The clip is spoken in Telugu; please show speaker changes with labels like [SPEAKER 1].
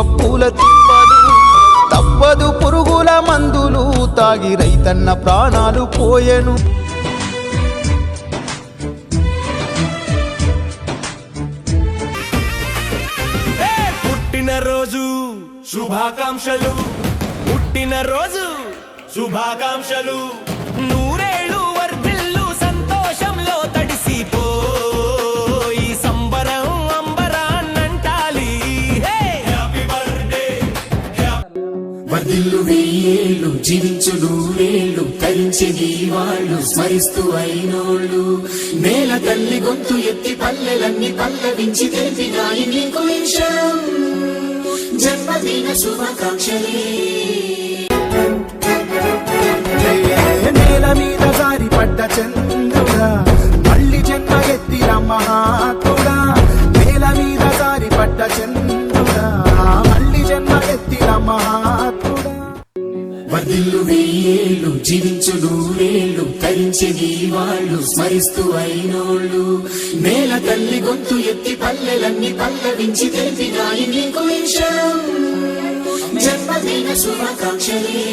[SPEAKER 1] అప్పుల తిప్పలు తప్పదు పురుగుల మందులు తాగి రైతన్న ప్రాణాలు పోయెను.
[SPEAKER 2] పుట్టినరోజు శుభాకాంక్షలు, పుట్టినరోజు శుభాకాంక్షలు, నూరేళ్ళు వర్ధిల్లు సంతోషంలో తడిసిపోయి సంబరం అంబరాన్నంటాలి. హ్యాపీ బర్త్డే
[SPEAKER 3] వర్ధిల్లు వెయ్యేళ్ళు జీవించు నూరేళ్ళు తరించే దీవాళ్ళు స్మరిస్తూ అయినోళ్ళు నేల తల్లి గొంతు ఎత్తి పల్లెలన్నీ పల్లవించి తెలిపినాయి నీకు విషయం జన్మదిన శుభాకాంక్షలే.
[SPEAKER 4] నేల మీద జారి పడ్డ చంద్రుడా మళ్ళీ జన్మ ఎత్తిన మహాత్ముడా, నేల మీద జారి పడ్డ చంద్రుడా మళ్ళీ జన్మ ఎత్తిన మహాత్ముడా.
[SPEAKER 3] వర్ధిల్లు వెయ్యేళ్ళు జీవించు నూరేళ్ళు తరించే దీవాళ్ళు స్మరిస్తూ అయినోళ్ళు నేల తల్లి గొంతు ఎత్తి పల్లెలన్నీ పల్లవించి తెలిపినాయి నీకు విషయం జన్మదిన శుభాకాంక్షలే.